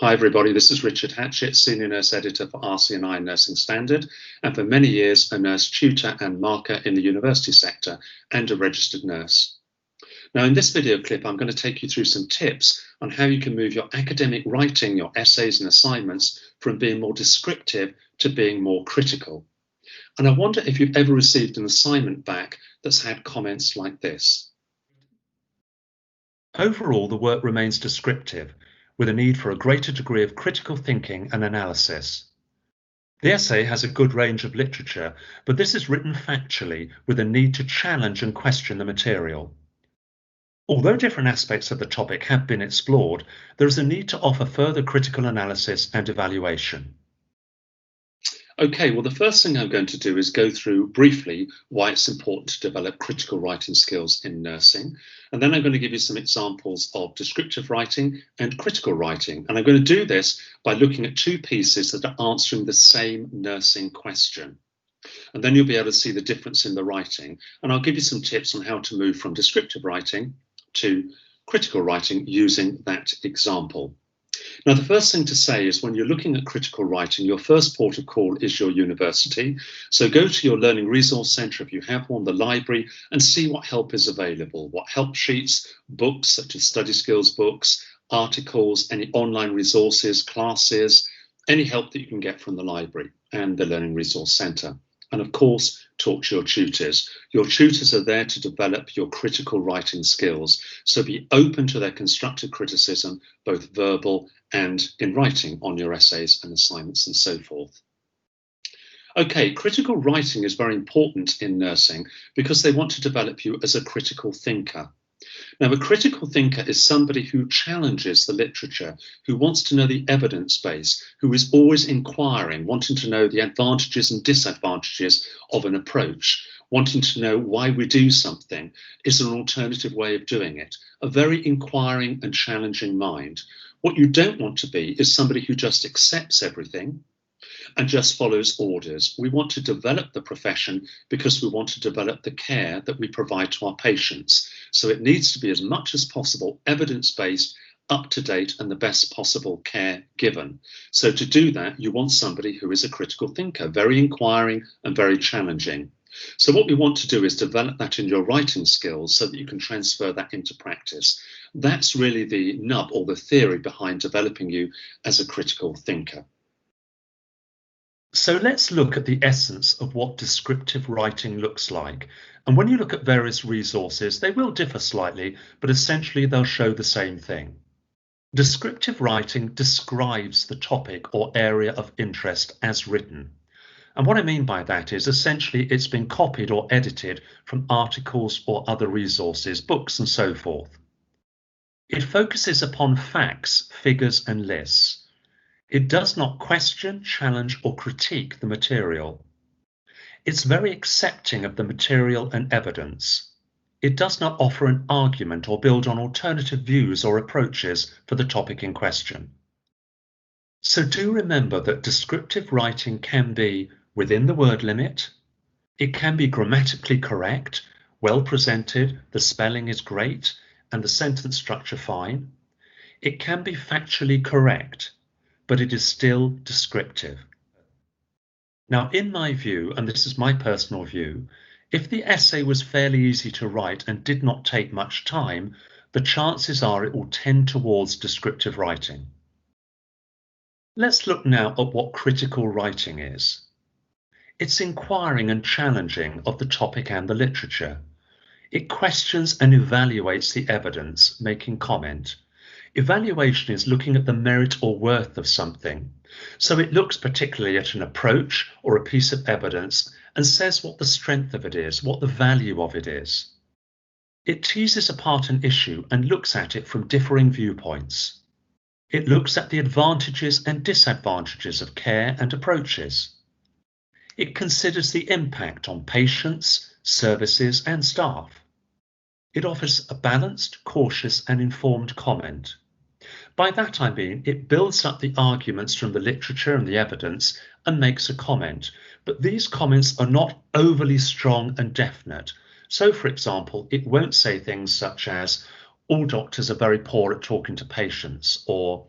Hi everybody, this is Richard Hatchett, Senior Nurse Editor for RCNI Nursing Standard, and for many years a nurse tutor and marker in the university sector and a registered nurse. Now in this video clip I'm going to take you through some tips on how you can move your academic writing, your essays and assignments from being more descriptive to being more critical. And I wonder if you've ever received an assignment back that's had comments like this. Overall, the work remains descriptive, with a need for a greater degree of critical thinking and analysis. The essay has a good range of literature, but this is written factually with a need to challenge and question the material. Although different aspects of the topic have been explored, there is a need to offer further critical analysis and evaluation. Okay, well, the first thing I'm going to do is go through briefly why it's important to develop critical writing skills in nursing. And then I'm going to give you some examples of descriptive writing and critical writing. And I'm going to do this by looking at two pieces that are answering the same nursing question. And then you'll be able to see the difference in the writing. And I'll give you some tips on how to move from descriptive writing to critical writing using that example. Now, the first thing to say is when you're looking at critical writing, your first port of call is your university. So go to your Learning Resource Centre if you have one, the library, and see what help is available, what help sheets, books such as study skills books, articles, any online resources, classes, any help that you can get from the library and the Learning Resource Centre. And of course, talk to your tutors. Your tutors are there to develop your critical writing skills. So be open to their constructive criticism, both verbal and in writing on your essays and assignments and so forth. Okay, critical writing is very important in nursing because they want to develop you as a critical thinker. Now, a critical thinker is somebody who challenges the literature, who wants to know the evidence base, who is always inquiring, wanting to know the advantages and disadvantages of an approach, wanting to know why we do something. Is there an alternative way of doing it? A very inquiring and challenging mind. What you don't want to be is somebody who just accepts everything and just follows orders. We want to develop the profession because we want to develop the care that we provide to our patients. So it needs to be as much as possible evidence-based, up-to-date and the best possible care given. So to do that, you want somebody who is a critical thinker, very inquiring and very challenging. So what we want to do is develop that in your writing skills so that you can transfer that into practice. That's really the nub or the theory behind developing you as a critical thinker. So let's look at the essence of what descriptive writing looks like. And when you look at various resources, they will differ slightly, but essentially they'll show the same thing. Descriptive writing describes the topic or area of interest as written. And what I mean by that is essentially it's been copied or edited from articles or other resources, books and so forth. It focuses upon facts, figures and lists. It does not question, challenge or critique the material. It's very accepting of the material and evidence. It does not offer an argument or build on alternative views or approaches for the topic in question. So do remember that descriptive writing can be within the word limit. It can be grammatically correct, well presented, the spelling is great and the sentence structure fine. It can be factually correct, but it is still descriptive. Now, in my view, and this is my personal view, if the essay was fairly easy to write and did not take much time, the chances are it will tend towards descriptive writing. Let's look now at what critical writing is. It's inquiring and challenging of the topic and the literature. It questions and evaluates the evidence, making comment. Evaluation is looking at the merit or worth of something. So it looks particularly at an approach or a piece of evidence and says what the strength of it is, what the value of it is. It teases apart an issue and looks at it from differing viewpoints. It looks at the advantages and disadvantages of care and approaches. It considers the impact on patients, services and staff. It offers a balanced, cautious and informed comment. By that I mean it builds up the arguments from the literature and the evidence and makes a comment, but these comments are not overly strong and definite. So, for example, it won't say things such as, all doctors are very poor at talking to patients, or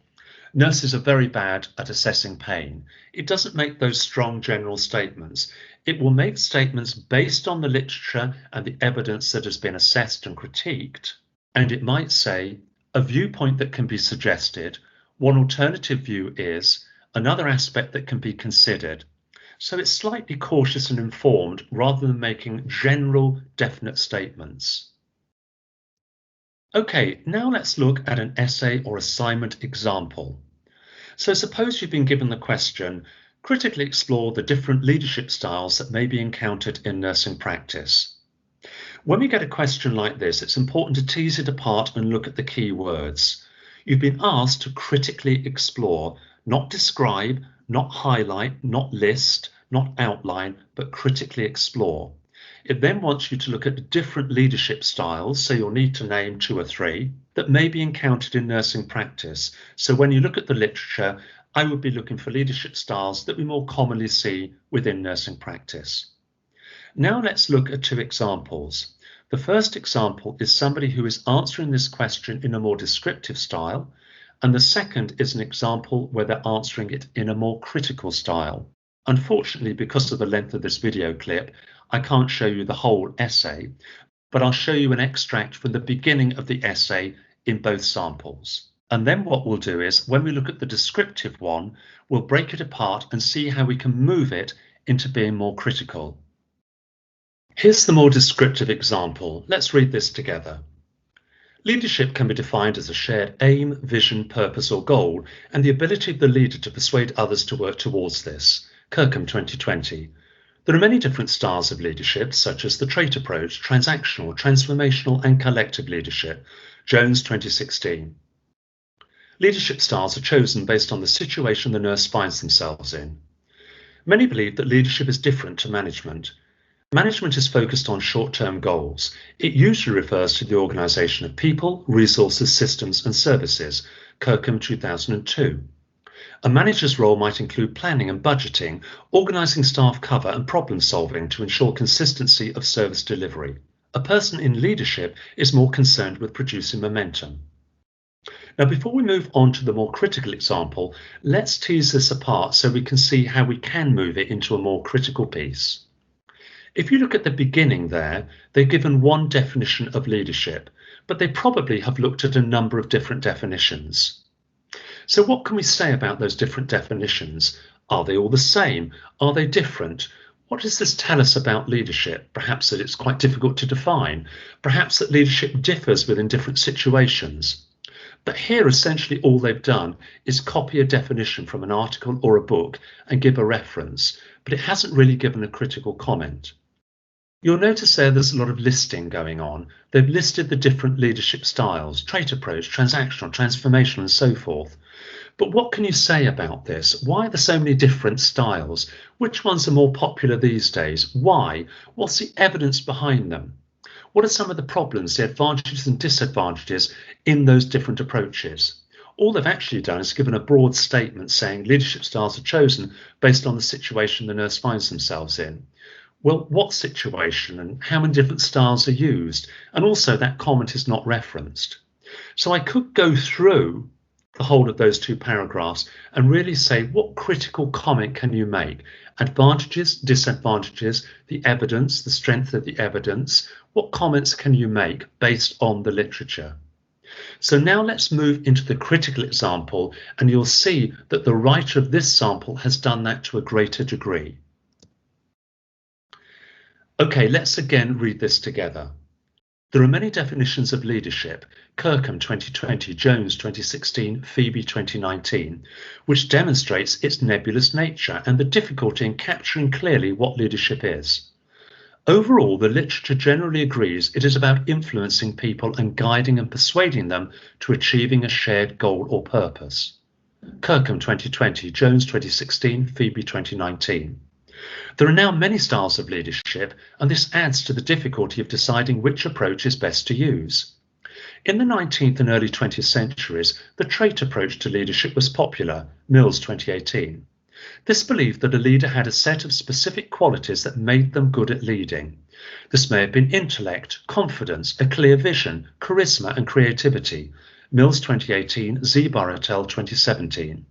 Nurses are very bad at assessing pain. It doesn't make those strong general statements. It will make statements based on the literature and the evidence that has been assessed and critiqued. And it might say, a viewpoint that can be suggested, one alternative view is, another aspect that can be considered. So it's slightly cautious and informed rather than making general, definite statements. Okay, now let's look at an essay or assignment example. So suppose you've been given the question, critically explore the different leadership styles that may be encountered in nursing practice. When we get a question like this, it's important to tease it apart and look at the key words. You've been asked to critically explore, not describe, not highlight, not list, not outline, but critically explore. It then wants you to look at different leadership styles, so you'll need to name 2 or 3, that may be encountered in nursing practice. So when you look at the literature, I would be looking for leadership styles that we more commonly see within nursing practice. Now let's look at 2 examples. The first example is somebody who is answering this question in a more descriptive style, and the second is an example where they're answering it in a more critical style. Unfortunately, because of the length of this video clip, I can't show you the whole essay, but I'll show you an extract from the beginning of the essay in both samples. And then what we'll do is, when we look at the descriptive one, we'll break it apart and see how we can move it into being more critical. Here's the more descriptive example. Let's read this together. Leadership can be defined as a shared aim, vision, purpose or goal, and the ability of the leader to persuade others to work towards this. Kirkham 2020. There are many different styles of leadership, such as the trait approach, transactional, transformational and collective leadership. Jones 2016. Leadership styles are chosen based on the situation the nurse finds themselves in. Many believe that leadership is different to management. Management is focused on short-term goals. It usually refers to the organisation of people, resources, systems and services. Kirkham 2002. A manager's role might include planning and budgeting, organising staff cover and problem solving to ensure consistency of service delivery. A person in leadership is more concerned with producing momentum. Now, before we move on to the more critical example, let's tease this apart so we can see how we can move it into a more critical piece. If you look at the beginning there, they're given one definition of leadership, but they probably have looked at a number of different definitions. So what can we say about those different definitions? Are they all the same? Are they different? What does this tell us about leadership? Perhaps that it's quite difficult to define. Perhaps that leadership differs within different situations. But here, essentially, all they've done is copy a definition from an article or a book and give a reference, but it hasn't really given a critical comment. You'll notice there's a lot of listing going on. They've listed the different leadership styles, trait approach, transactional, transformational, and so forth. But what can you say about this? Why are there so many different styles? Which ones are more popular these days? Why? What's the evidence behind them? What are some of the problems, the advantages and disadvantages in those different approaches? All they've actually done is given a broad statement saying leadership styles are chosen based on the situation the nurse finds themselves in. Well, what situation and how many different styles are used? And also that comment is not referenced. So I could go through the whole of those 2 paragraphs and really say, what critical comment can you make? Advantages, disadvantages, the evidence, the strength of the evidence. What comments can you make based on the literature? So now let's move into the critical example, and you'll see that the writer of this sample has done that to a greater degree. Okay, let's again read this together. There are many definitions of leadership, Kirkham 2020, Jones 2016, Phoebe 2019, which demonstrates its nebulous nature and the difficulty in capturing clearly what leadership is. Overall, the literature generally agrees it is about influencing people and guiding and persuading them to achieving a shared goal or purpose. Kirkham 2020, Jones 2016, Phoebe 2019. There are now many styles of leadership, and this adds to the difficulty of deciding which approach is best to use. In the 19th and early 20th centuries, the trait approach to leadership was popular, Mills 2018. This believed that a leader had a set of specific qualities that made them good at leading. This may have been intellect, confidence, a clear vision, charisma and creativity. Mills 2018, Zibar et al. 2017.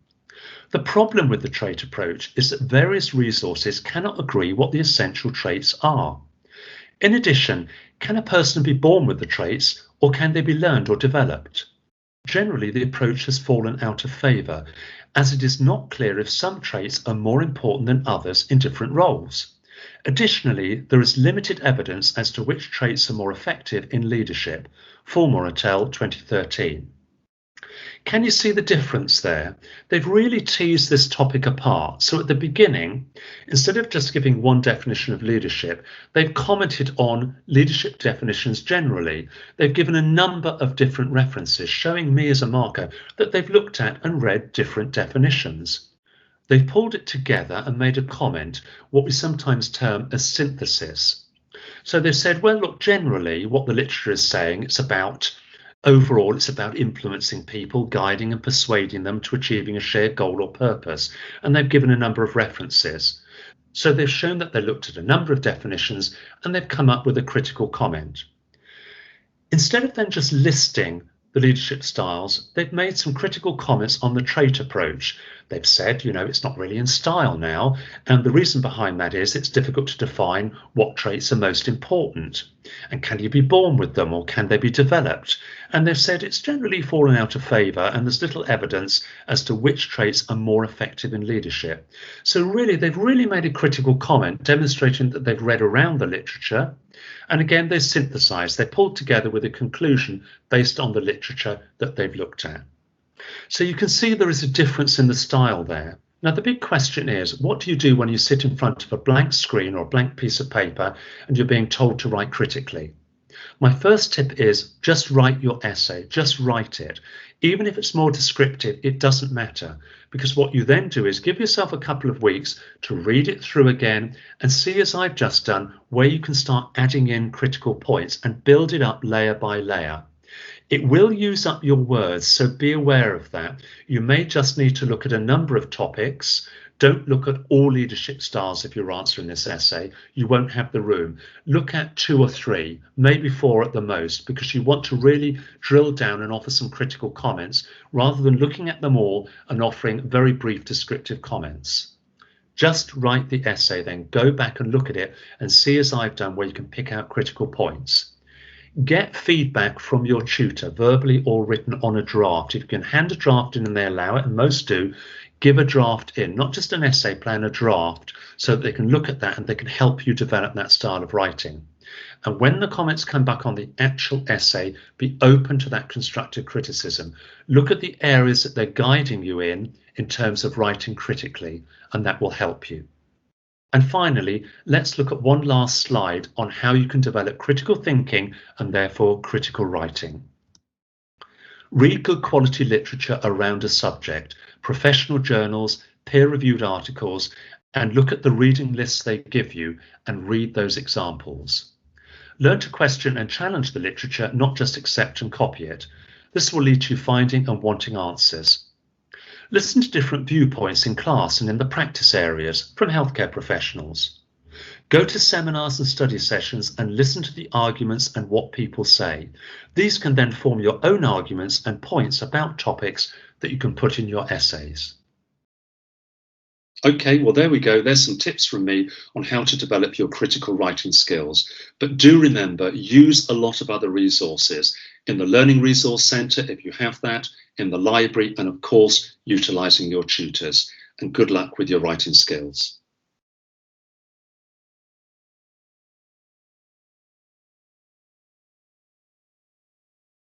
The problem with the trait approach is that various resources cannot agree what the essential traits are. In addition, can a person be born with the traits, or can they be learned or developed? Generally, the approach has fallen out of favour, as it is not clear if some traits are more important than others in different roles. Additionally, there is limited evidence as to which traits are more effective in leadership. Fulmer et al. 2013. Can you see the difference there? They've really teased this topic apart. So at the beginning, instead of just giving one definition of leadership, they've commented on leadership definitions generally. They've given a number of different references, showing me as a marker that they've looked at and read different definitions. They've pulled it together and made a comment, what we sometimes term as synthesis. So they've said, well, look, generally what the literature is saying, overall, it's about influencing people, guiding and persuading them to achieving a shared goal or purpose. And they've given a number of references. So they've shown that they looked at a number of definitions and they've come up with a critical comment. Instead of then just listing the leadership styles, they've made some critical comments on the trait approach. They've said, it's not really in style now. And the reason behind that is it's difficult to define what traits are most important. And can you be born with them, or can they be developed? And they've said it's generally fallen out of favour and there's little evidence as to which traits are more effective in leadership. So really, they've really made a critical comment demonstrating that they've read around the literature. And again, they synthesised, they pulled together with a conclusion based on the literature that they've looked at. So you can see there is a difference in the style there. Now, the big question is, what do you do when you sit in front of a blank screen or a blank piece of paper and you're being told to write critically? My first tip is just write your essay, just write it. Even if it's more descriptive, it doesn't matter, because what you then do is give yourself a couple of weeks to read it through again and see, as I've just done, where you can start adding in critical points and build it up layer by layer. It will use up your words, so be aware of that. You may just need to look at a number of topics. Don't look at all leadership styles if you're answering this essay. You won't have the room. Look at 2 or 3, maybe 4 at the most, because you want to really drill down and offer some critical comments rather than looking at them all and offering very brief descriptive comments. Just write the essay, then go back and look at it and see, as I've done, where you can pick out critical points. Get feedback from your tutor, verbally or written, on a draft. If you can hand a draft in and they allow it, and most do, give a draft in, not just an essay plan, a draft, so that they can look at that and they can help you develop that style of writing. And when the comments come back on the actual essay, be open to that constructive criticism. Look at the areas that they're guiding you in terms of writing critically, and that will help you. And finally, let's look at one last slide on how you can develop critical thinking and therefore critical writing. Read good quality literature around a subject, professional journals, peer-reviewed articles, and look at the reading lists they give you and read those examples. Learn to question and challenge the literature, not just accept and copy it. This will lead to you finding and wanting answers. Listen to different viewpoints in class and in the practice areas from healthcare professionals. Go to seminars and study sessions and listen to the arguments and what people say. These can then form your own arguments and points about topics that you can put in your essays. Okay, well, there we go. There's some tips from me on how to develop your critical writing skills. But do remember, use a lot of other resources in the Learning Resource Centre, if you have that, in the library, and of course, utilising your tutors. And good luck with your writing skills.